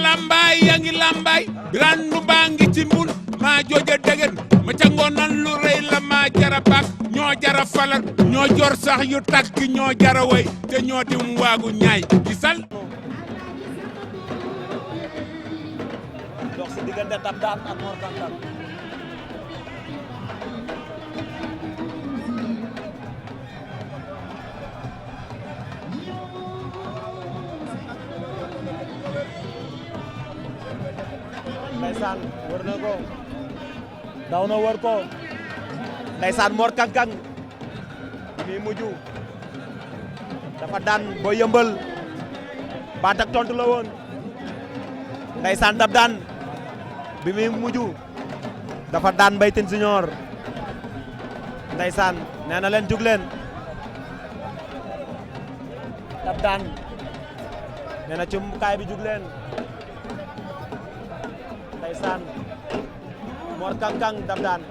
lambaay yaa ngi lambaay randu baa ngi ci mbul maa jooja degen ma ca ngoonan lu rëy la maa jara bak ñoo jara falal ñoo jor sax yu takk ñoo jara way te ñoo dim waagu ñaay gisal dox si diggante Dab Daan ak Mor Kang Kang ndeysaan wër na ko daw na wër ko ndeysaan Mor Kang Kang mi mujj dafa daan Boy Yeumbeul baat ak tontu la woon ndeysaan Dab Daan bi muy mujj dafa daan Mbaye Tine Junior ndeysaan nee na leen jug leen Dab Daan nee na cumbukaay bi jug leen ndeysaan Mor Kang Kang Dab Daan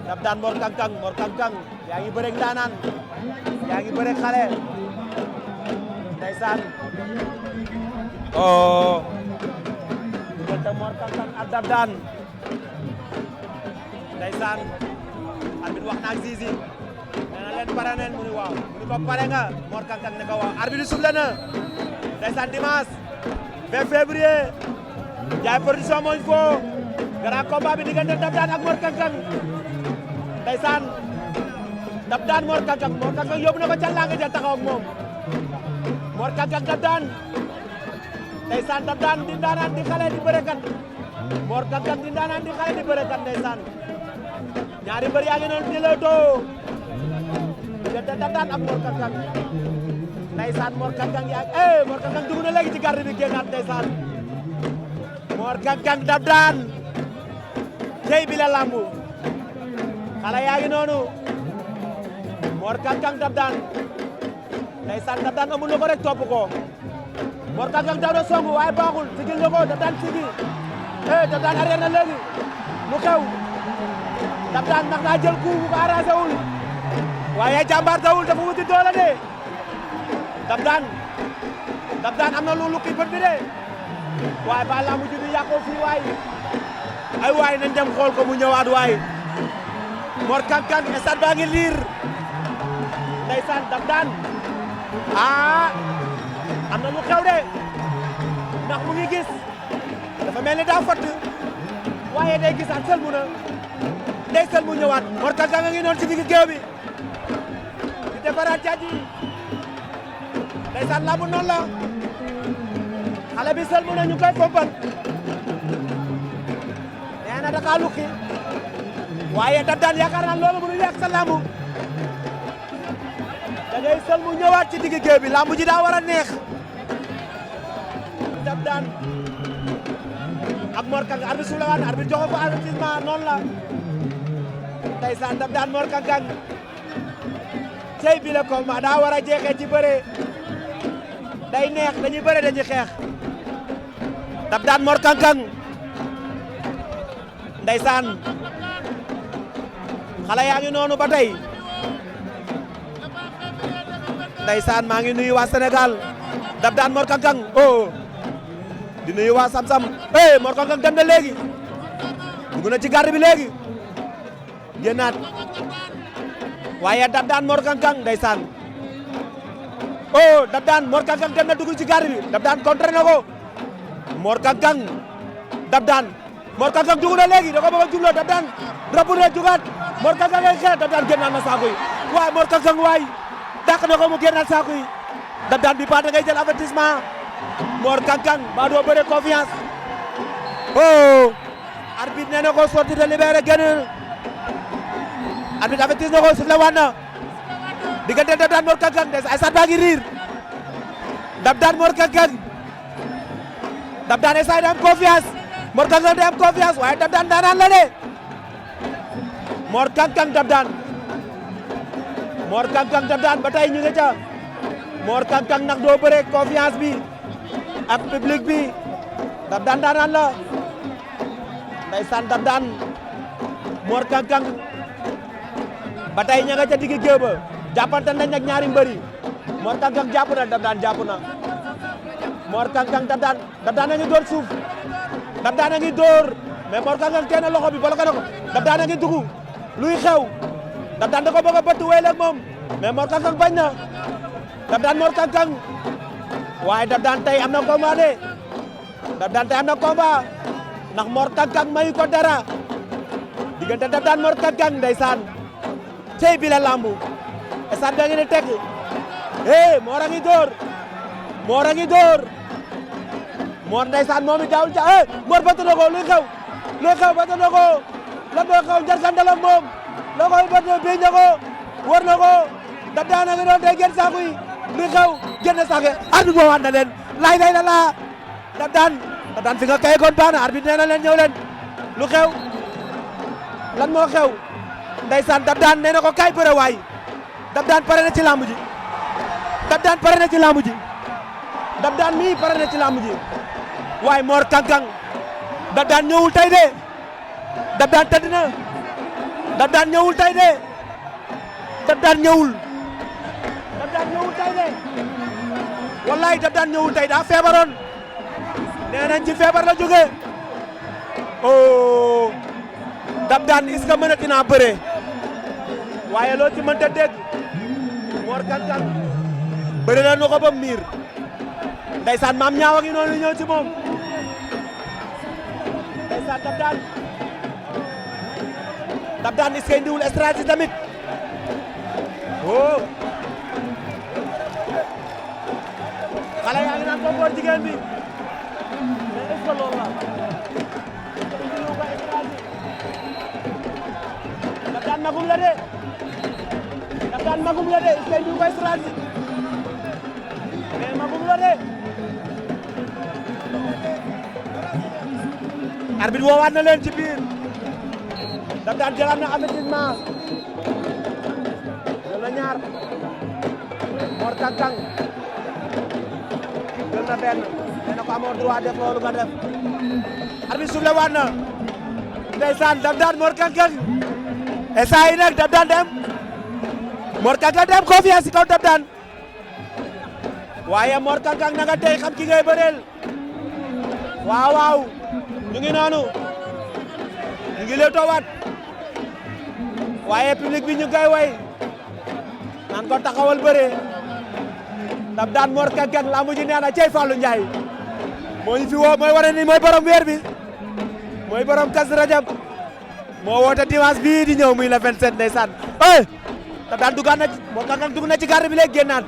Dab Daan Mor Kang Kang Mor Kang Kang yaa ngi bëreeg ndaanaan yaa ngi bëreeg xale ndeysaan oh diggante Mor Kang Kang ak Dab Daan ndeysaan arbitre wax na ak Zizi nee na leen pare neen mu ni waaw mu ni ko pare nga Mor Kang Kang ne ko waaw arbitre soufflé na ndeysaan dimanche 20 février Ndiaye Production mooñ foo grand combat bi diggante Dab Daan ak Mor Kang Kang ndeysaan Dab Daan Mor Kang Kang Mor Kang Kang yóbbu na ko ca làng ja taxaw ak moom Mor Kang Kang Dab Daan ndeysaan Dab Daan di ndaanaan di xale di bërekat Mor Kang Kang di ndaanaan di xale di bërekat ndeysaan ñaari mbër yaa ngi noonu di leewtoo diggante Dab Daan ak Mor Kang Kang ndeysaan Mor Kang Kang yaa Mor Kang Kang dugg na léegi ci garde bi génnaat ndeysaan Mor Kang Kang Dab Daan tey bi la lambu xale yaa ngi noonu Mor Kang Kang Dab Daan ndeysaan Dab Daan amul na ko rek topp ko Mor Kang Kang daw na songu waaye baaxul sigil na ko Dab Daan sigi Dab Daan arrière na léegi lu xew Dab Daan ndax daa jël coup bu ko arrangé wul waaye jàmbaar tawul dafa wuti doole de Dab Daan am na lu lukki bët bi de waaye ba la mujj bi yàqoo fii waay ay waay nañ dem xool ko mu ñëwaat waay Mor Kang Kang stade baa ngi liir ndeysaan Dab Daan am na lu xew de ndax mu ngi gis dafa mel ni daa fatt waaye day gisaat sëlmu na day sëlmu ñëwaat Mor Kang Kang a ngi noonu ci digg géew bi di defaraat jaaji ndeysaan lambu noonu la xale bi sëlmu na ñu koy pompal nee na daka lukki waaye Dab Daan yaakaar naa loolu mënul yàq sa lambu da ngay sëlmu ñëwaat ci digg géew bi lambu ji daa war a neex Dab Daan ak Mor Kang Kang arbitre suuf la waat arbitre joxe ko avertissement noonu la ndeysaan Dab Daan Mor Kang Kang cey bi le combat daa war a jeexee ci bëre day neex dañuy bëre dañuy xeex Dab Daan Mor Kang Kang ndeysaan xale yaa ngi noonu ba tey ndeysaan maa ngi nuyu waa Sénégal Dab Daan Mor Kang Kang di nuyu waa Sam-Sam Mor Kang Kang dem na léegi dugg na ci garde bi léegi génnaat waaye Dab Daan Mor Kang Kang ndeysaan Dab Daan Mor Kang Kang dem na dugg ci garde bi Dab Daan contre na ko Mor Kang Kang Dab Daan Mor Kang Kang dugg na léegi da ko bëgg a jubloo Dab Daan rëbb na jugaat Mor Kang Kang ngay xeex Dab Daan génnaat na saako yi waaye Mor Kang Kang waay dàq na ko mu génnaat saako yi Dab Daan bi pa da ngay jël avertissement Mor Kang Kang ba doo bëre confiance arbitre nee na ko sorti de libéré génn arbitre avertis na ko suuf la waat na diggante Dab Daan Mor Kang Kang des ay sat baa ngi riir Dab Daan Mor Kang Kang Dab Daan essay da am confiance Mor Kang Kang da am confiance waaye Dab Daan daanaan la de Mor Kang Kang Dab Daan Mor Kang Kang Dab Daan ba tey ñu ngi ca Mor Kang Kang nag doo bëre confiance bi ak public bi Dab Daan daanaan la ndeysaan Dab Daan Mor Kang Kang ba tey ña nga ca digg géew ba jàppante nañ ak ñaari mbëri Mor Kang Kang jàpp na Dab Daan jàpp na Mor Kang Kang Dab Daan a ngi dóor suuf Dab Daan a ngi dóor mais Mor Kang Kang tee na loxo bi bloqué na ko Dab Daan a ngi dugg luy xew Dab Daan da ko bëgg a bëtt wéy ak moom mais Mor Kang Kang bañ na Dab Daan Mor Kang Kang waaye Dab Daan tey am na combat de Dab Daan tey am na combat ndax Mor Kang Kang mayu ko dara diggante Dab Daan Mor Kang Kang ndeysaan cey bi la lambu esaan da ngi ne teg Mor a ngi dóor Mor a ngi dóor Mor ndeysaan moom it daawul ca Mor bëtt na ko luy xew bëtt na ko lan moo xew njargandal ak moom loo koy bëtt biñ na ko war na ko Dab Daan a ngi doon day génn saako yi luy xew génn saako arbitre boo waat na leen lay la laa Dab Daan fi nga kay kon baax na arbitre nee na leen ñëw leen lu xew lan moo xew ndeysaan Dab Daan nee na ko kay bëre waay Dab Daan pare na ci lamb ji Dab Daan pare na ci lamb ji Dab Daan mii pare na ci lamb ji waaye Mor Kang Kang Dab Daan ñëwul tey de Dab Daan tëdd na Dab Daan ñëwul tey de Dab Daan ñëwul tey de wallaay Dab Daan ñëwul tey daa feebaroon nee nañ ci feebar la jóge oh Dab Daan est-ce que mënati naa bëre waaye loo ci mënta dégg Mor Kang Kang bëri na nu ko ba miir ndeysaan maam ñaawa ngi noonu ñëw ci moom ndeysaan Dab Daan est-ce que indiwul stratégie tamit oh xale yaa ngi naan ko boor jigéen bi mais est-ce que loolu la indiwu ko stratégie Dab Daan magum la de Dab Daan magum la de est-ce que indiwu ko stratégie mais magum la de arbitre woowaat na leen ci biir Dab Daan jëlaat na avertissement jël na ñaar Mor Kang Kang jël na benn nee na ko amoo droit def loolu nga def arbitre suuf la waat na ndeysaan Dab Daan Mor Kang Kang e saa yi nag Dab Daan dem Mor Kang Kang dem confiance ci kaw Dab Daan waaye Mor Kang Kang na nga tey xam ki ngay bëreel waaw waaw ñu ngi noonu ñu ngi lee toowaat waaye public bi ñu koy way naan ko taxawal bëre Dab Daan Mor Kang Kang lambu ji nee na cey Fallou Ndiaye moo ñu fi woo mooy wane ni mooy borom weer bi mooy borom Kazu Rajab moo woote dimanche bii di ñëw muy le 27 ndeysaan Dab Daan dugaat na ci Mor Kang Kang dugg na ci garde bi léegi génnaat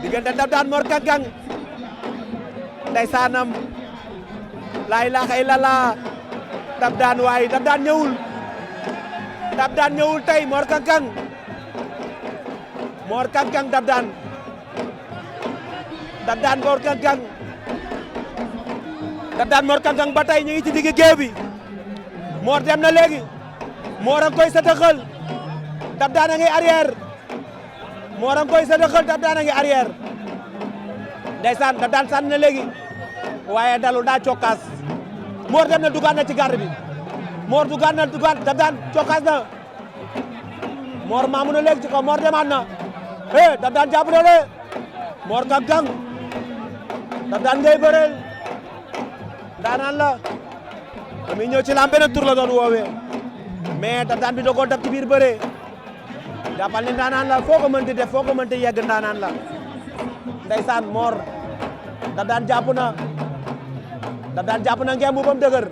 diggante Dab Daan Mor Kang Kang ndeysaanam laa ilaaha illallah Dab Daan waaye Dab Daan ñëwul Dab Daan ñëwul tey Mor Kang Kang Mor Kang Kang Dab Daan Dab Daan Mor Kang Kang Dab Daan Mor Kang Kang ba tey ñu ngi ci digg géew bi Mor dem na léegi Mor a ngi koy sëtëxal Dab Daan a ngi arrière Mor a ngi koy sëtëxal Dab Daan a ngi arrière ndeysaan Dab Daan sànni na léegi waaye dalu daa cokkaas Mor dem na dugaat na ci garde bi Mor dugaat Dab Daan cokkaas na Mor maamu na léegi ci kaw Mor demaat na Dab Daan jàpp na de Mor Kang Kang Dab Daan ngay bëreel ndaanaan la muy ñëw ci lamb beneen tur la doon woowee mais Dab Daan bi da koo dab ci biir bëree jàppal ne ndaanaan la foo ko mënti def foo ko mënti yegg ndaanaan la ndeysaan Mor Dab Daan jàpp na ngemb bam dëgër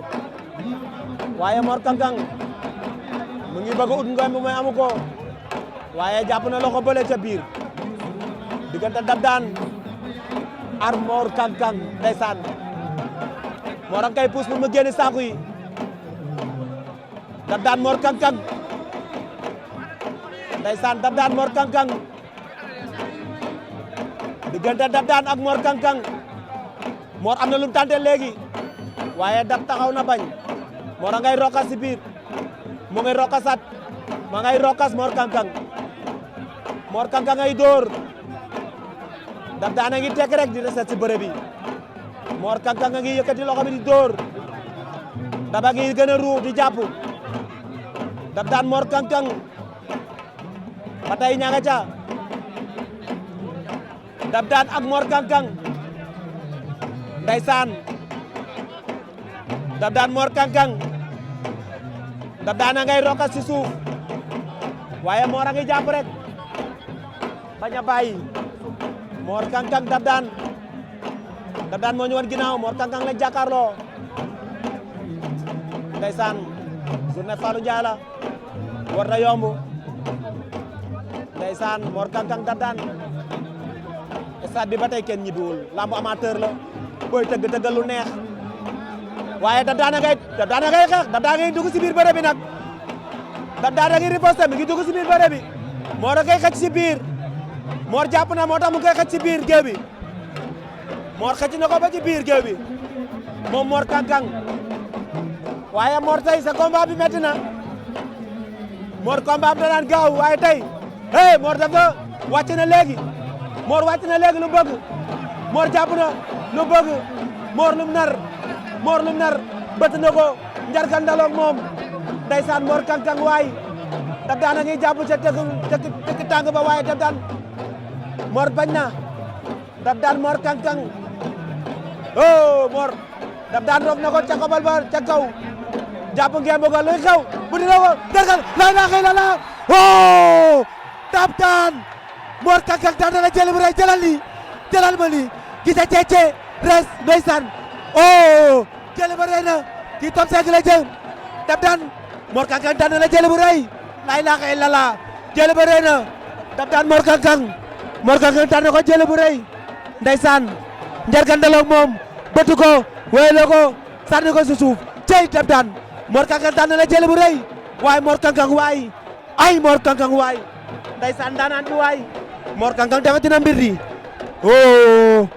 waaye Mor Kang Kang mu ngi bëgg a ut ngemb mooy amu ko waaye jàpp na loxo bële ca biir diggante Dab Daan ar Mor Kang Kang ndeysaan Mor a kay puus pour mu génn saako yi Dab Daan Mor Kang Kang ndeysaan Dab Daan Mor Kang Kang diggante Dab Daan ak Mor Kang Kang Mor am na lu mu tànte léegi waaye Dab taxaw na bañ Mor a ngay rokas si biir mu ngay rokasat ma ngay rokas Mor Kang Kang Mor Kang Kang ay dóor Dab Daan a ngi tekk rek di reset si bëre bi Mor Kang Kang a ngi yëkkati loxo bi di dóor Dab a ngi gën a ruux di jàpp Dab Daan Mor Kang Kang ba tey ña nga ca Dab Daan ak Mor Kang Kang ndeysaan Dab Daan Mor Kang Kang Dab Daan a ngay rokas ci suuf waaye Mor a ngi jàpp rek bañ a bàyyi Mor Kang Kang Dab Daan moo ñu wan ginnaaw Mor Kang Kang lañ jàkkaarloo ndeysaan journée Fallou Ndiaye la war na yomb ndeysaan Mor Kang Kang Dab Daan stade bi ba tey kenn ñibbiwul lambu amateur la booy tëggal lu neex waaye Dab Daan a ngay xeex Dab Daan a ngay dugg si biir bëre bi nag Dab Daan a ngi riposte mi ngi dugg si biir bëre bi Mor a koy xëcc si biir Mor jàpp na moo tax mu koy xëcc si biir géew bi Mor xëcc na ko ba ci biir géew bi moom Mor Kang Kang waaye Mor tey sa combat bi metti na Mor combat bi da daan gaaw waaye tey hey Mor dafa wàcc na léegi Mor wàcc na léegi lu bëgg Mor jàpp na lu bëgg Mor lum nar bëtt na ko njargandaloog moom ndeysaan Mor Kang Kang waay Dab Daan a ngi jàpp ca tëkk tàng ba waaye Dab Daan Mor bañ na Dab Daan Mor Kang Kang oh Mor Dab Daan roog na ko ca kobal ba ca kaw jàpp ngeen bëgg luy xew bu dina ko dergal la ilaha illallah oh Dab Daan Mor Kang Kang daan na la jël bu rëy jëlal ma lii gisa ceece res ndeysaan oh jël ba rëy na kii top 5 la jël Dab Daan Mor Kang Kang daan na la jël bu rëy la ilaha illallah jël ba rëy na Dab Daan Mor Kang Kang daan na ko jël bu rëy ndeysaan njargandaloog moom bëtu ko wéylo ko sànni ko si suuf cey Dab Daan Mor Kang Kang daan na la jël bu rëy waaye Mor Kang Kang waay ay Mor Kang Kang waay ndeysaan daanaan bi waay Mor Kang Kang dafa dina mbir di oh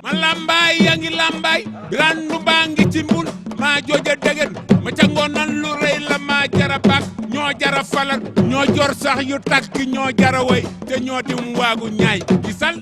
ma lambaay yaa ngi lambaay randu baa ngi ci mbul maa jooja degen ma ca ngoonan lu rëy la maa jara bak ñoo jara falal ñoo jor sax yu takk ñoo jara way te ñoo dim waagu ñaay gisal